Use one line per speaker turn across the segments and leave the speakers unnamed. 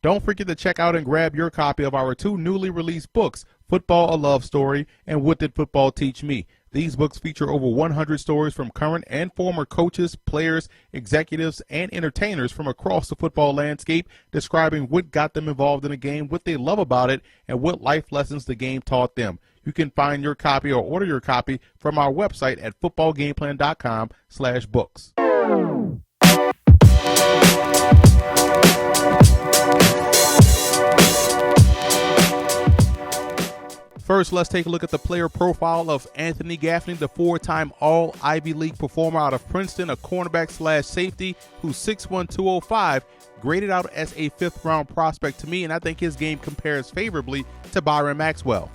Don't forget to check out and grab your copy of our 2 newly released books, Football: A Love Story and What Did Football Teach Me? These books feature over 100 stories from current and former coaches, players, executives, and entertainers from across the football landscape, describing what got them involved in the game, what they love about it, and what life lessons the game taught them. You can find your copy or order your copy from our website at footballgameplan.com/books. First, let's take a look at the player profile of Anthony Gaffney, the 4-time All-Ivy League performer out of Princeton, a cornerback/safety who's 6'1", 205, graded out as a 5th-round prospect to me, and I think his game compares favorably to Byron Maxwell.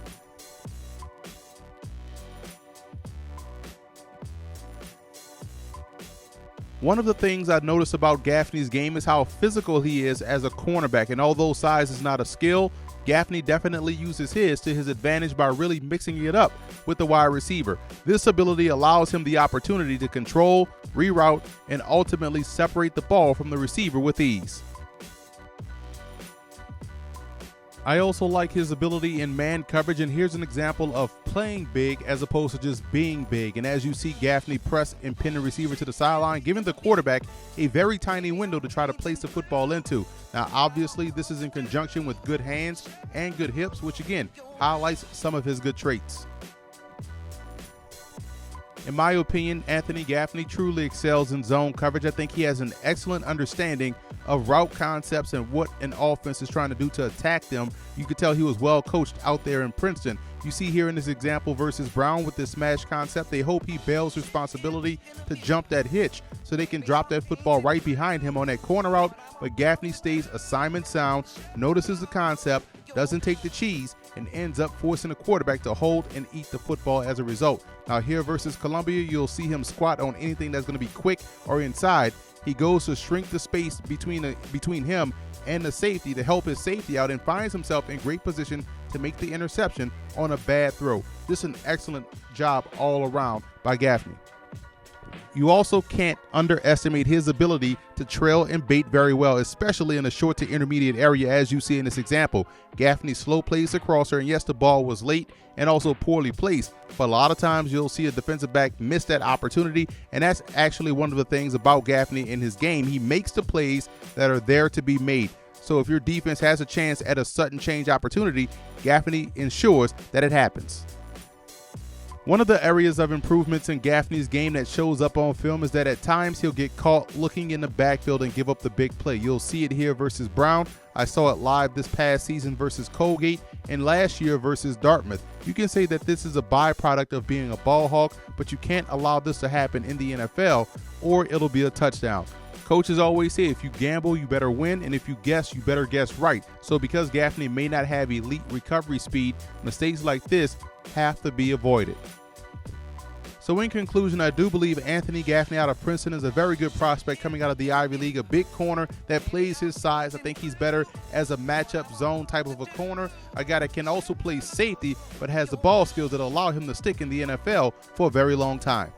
One of the things I noticed about Gaffney's game is how physical he is as a cornerback, and although size is not a skill, Gaffney definitely uses his to his advantage by really mixing it up with the wide receiver. This ability allows him the opportunity to control, reroute, and ultimately separate the ball from the receiver with ease. I also like his ability in man coverage, and here's an example of playing big as opposed to just being big. And as you see Gaffney press and pin the receiver to the sideline, giving the quarterback a very tiny window to try to place the football into. Now, obviously, this is in conjunction with good hands and good hips, which again highlights some of his good traits. In my opinion, Anthony Gaffney truly excels in zone coverage. I think he has an excellent understanding of route concepts and what an offense is trying to do to attack them. You could tell he was well coached out there in Princeton. You see here in this example versus Brown with this smash concept, they hope he bails responsibility to jump that hitch so they can drop that football right behind him on that corner route, but Gaffney stays assignment sound, notices the concept, doesn't take the cheese, and ends up forcing the quarterback to hold and eat the football as a result. Now here versus Columbia, you'll see him squat on anything that's going to be quick or inside. He goes to shrink the space between him and the safety to help his safety out and finds himself in great position to make the interception on a bad throw. This is an excellent job all around by Gaffney. You also can't underestimate his ability to trail and bait very well, especially in the short to intermediate area as you see in this example. Gaffney slow plays the crosser, and yes, the ball was late and also poorly placed, but a lot of times you'll see a defensive back miss that opportunity, and that's actually one of the things about Gaffney in his game. He makes the plays that are there to be made. So if your defense has a chance at a sudden change opportunity, Gaffney ensures that it happens. One of the areas of improvements in Gaffney's game that shows up on film is that at times he'll get caught looking in the backfield and give up the big play. You'll see it here versus Brown. I saw it live this past season versus Colgate and last year versus Dartmouth. You can say that this is a byproduct of being a ball hawk, but you can't allow this to happen in the NFL or it'll be a touchdown. Coaches always say if you gamble, you better win, and if you guess, you better guess right. So because Gaffney may not have elite recovery speed, mistakes like this have to be avoided. So in conclusion, I do believe Anthony Gaffney out of Princeton is a very good prospect coming out of the Ivy League, a big corner that plays his size. I think he's better as a matchup zone type of a corner, a guy that can also play safety but has the ball skills that allow him to stick in the NFL for a very long time.